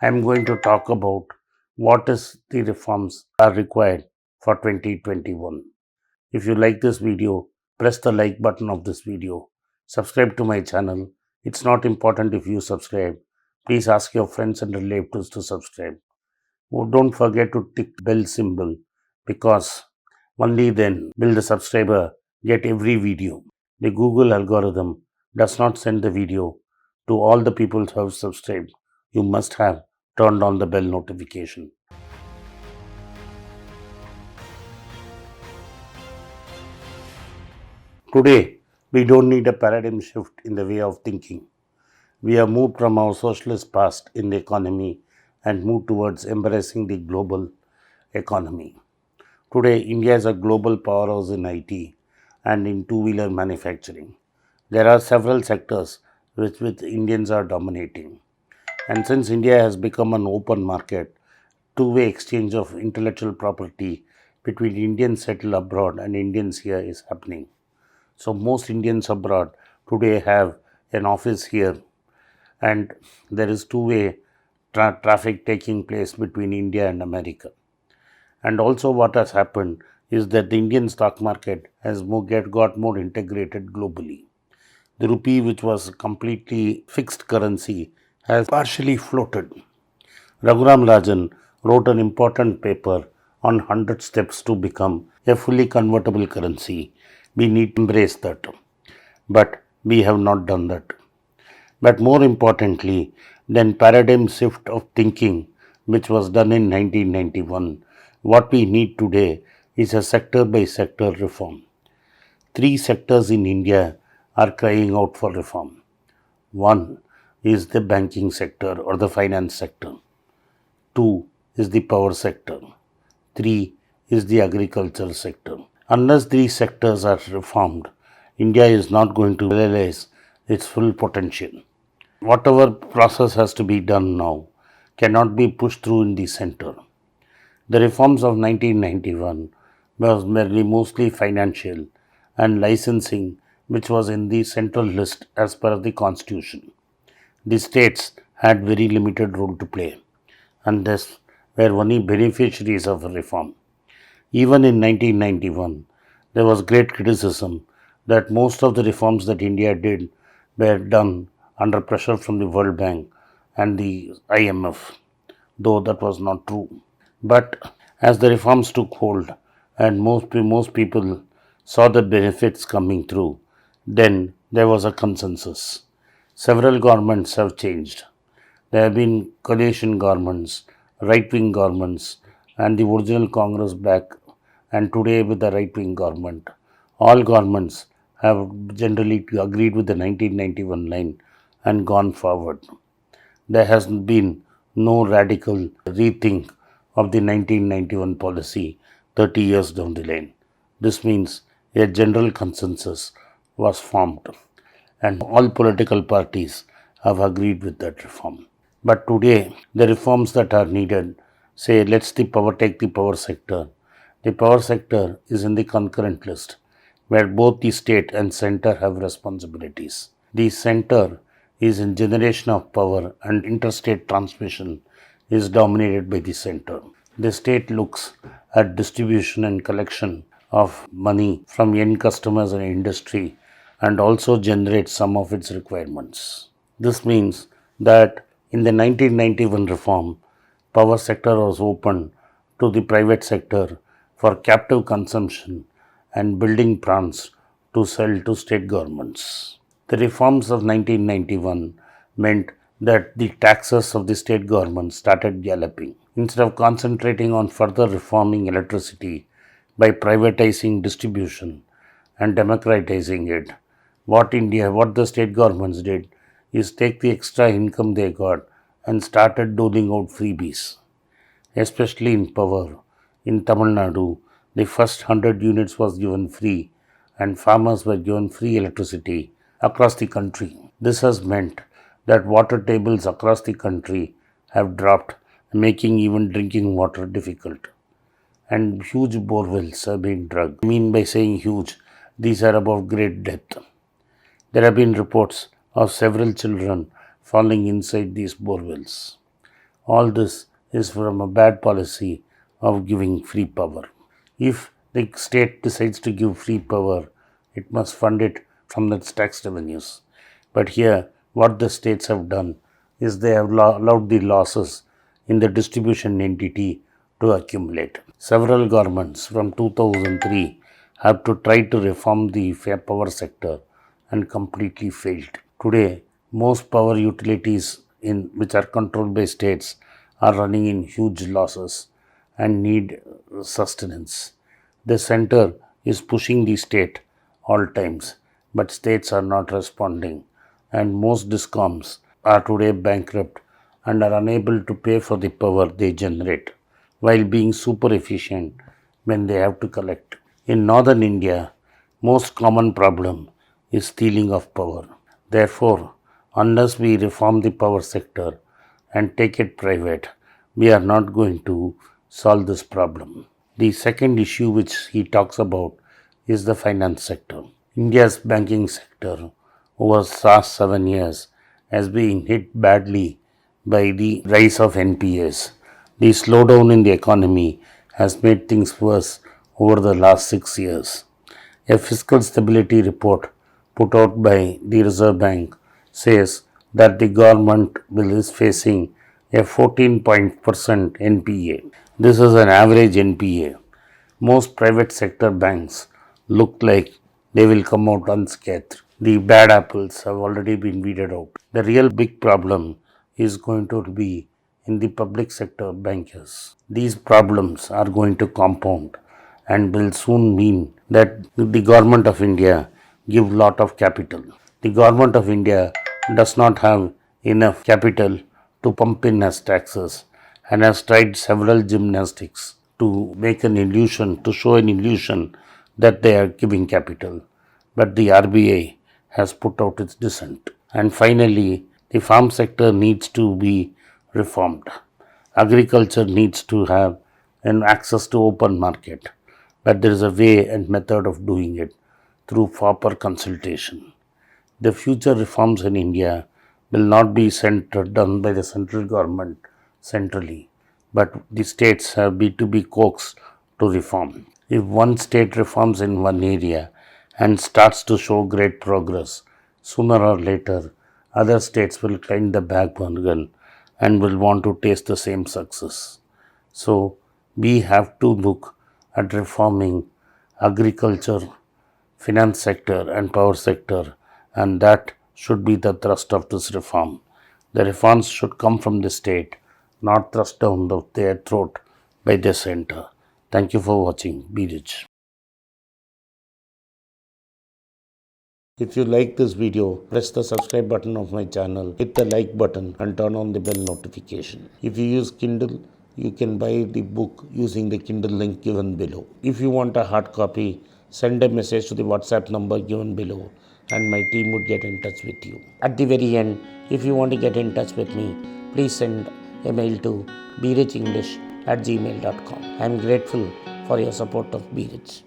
I'm going to talk about what is the reforms are required for 2021. If you like this video, press the like button of this video. Subscribe to my channel. It's not important if you subscribe. Please ask your friends and relatives to subscribe. Oh, don't forget to tick bell symbol because only then will the subscriber get every video. The Google algorithm does not send the video to all the people who have subscribed. You must have turned on the bell notification. Today, we don't need a paradigm shift in the way of thinking. We have moved from our socialist past in the economy and moved towards embracing the global economy. Today, India is a global powerhouse in IT and in two-wheeler manufacturing. There are several sectors which Indians are dominating. And since India has become an open market, two-way exchange of intellectual property between Indians settled abroad and Indians here is happening. So most Indians abroad today have an office here, and there is two-way traffic taking place between India and America. And also what has happened is that the Indian stock market has got more integrated globally. The rupee, which was completely fixed currency, has partially floated. Raghuram Rajan wrote an important paper on 100 steps to become a fully convertible currency. We need to embrace that. But we have not done that. But more importantly than paradigm shift of thinking, which was done in 1991, what we need today is a sector by sector reform. Three sectors in India are crying out for reform. One is the banking sector or the finance sector. Two is the power sector. Three is the agricultural sector. Unless these sectors are reformed, India is not going to realize its full potential. Whatever process has to be done now cannot be pushed through in the center. The reforms of 1991 was merely mostly financial and licensing, which was in the central list as per the constitution. The states had very limited role to play and thus were only beneficiaries of the reform. Even in 1991, there was great criticism that most of the reforms that India did were done under pressure from the World Bank and the IMF, though that was not true. But as the reforms took hold and most people saw the benefits coming through, then there was a consensus. Several governments have changed. There have been coalition governments, right wing governments, and the original Congress back, and today with the right wing government. All governments have generally agreed with the 1991 line and gone forward. There has been no radical rethink of the 1991 policy 30 years down the line. This means a general consensus was formed and all political parties have agreed with that reform. But today, the reforms that are needed say, take the power sector. The power sector is in the concurrent list, where both the state and center have responsibilities. The center is in generation of power and interstate transmission is dominated by the center. The state looks at distribution and collection of money from end customers and industry and also generates some of its requirements. This means that in the 1991 reform, power sector was opened to the private sector for captive consumption and building plants to sell to state governments. The reforms of 1991 meant that the taxes of the state government started galloping. Instead of concentrating on further reforming electricity by privatizing distribution and democratizing it, what the state governments did is take the extra income they got and started doling out freebies, especially in power. In Tamil Nadu, the first 100 units was given free and farmers were given free electricity across the country. This has meant that water tables across the country have dropped, making even drinking water difficult. And huge borewells have been dug. I mean by saying huge, these are above great depth. There have been reports of several children falling inside these borewells. All this is from a bad policy of giving free power. If the state decides to give free power, it must fund it from its tax revenues. But here, what the states have done is they have allowed the losses in the distribution entity to accumulate. Several governments from 2003 have to try to reform the power sector and completely failed. Today, most power utilities which are controlled by states are running in huge losses and need sustenance. The center is pushing the state all times, but states are not responding, and most discoms are today bankrupt and are unable to pay for the power they generate while being super efficient when they have to collect. In northern India, most common problem is stealing of power. Therefore, unless we reform the power sector and take it private, we are not going to solve this problem. The second issue which he talks about is the finance sector. India's banking sector over the last 7 years has been hit badly by the rise of NPAs. The slowdown in the economy has made things worse over the last 6 years. A fiscal stability report put out by the Reserve Bank says that the government is facing a 14% NPA. This is an average NPA. Most private sector banks look like they will come out unscathed. The bad apples have already been weeded out. The real big problem is going to be in the public sector bankers. These problems are going to compound and will soon mean that the government of India give lot of capital. The government of India does not have enough capital to pump in as taxes and has tried several gymnastics to make an illusion, to show an illusion that they are giving capital. But the RBI has put out its dissent. And finally, the farm sector needs to be reformed. Agriculture needs to have an access to open market, but there is a way and method of doing it through proper consultation. The future reforms in India will not be done by the central government centrally, but the states have to be coaxed to reform. If one state reforms in one area and starts to show great progress, sooner or later other states will climb the bandwagon and will want to taste the same success. So we have to look at reforming agriculture, finance sector and power sector, and that should be the thrust of this reform. The reforms should come from the state, not thrust down their throat by the center. Thank you for watching. Be rich. If you like this video, press the subscribe button of my channel, hit the like button and turn on the bell notification. If you use Kindle, you can buy the book using the Kindle link given below. If you want a hard copy, send a message to the WhatsApp number given below and my team would get in touch with you. At the very end, if you want to get in touch with me, please send a mail to berichenglish@gmail.com. I am grateful for your support of Be Rich.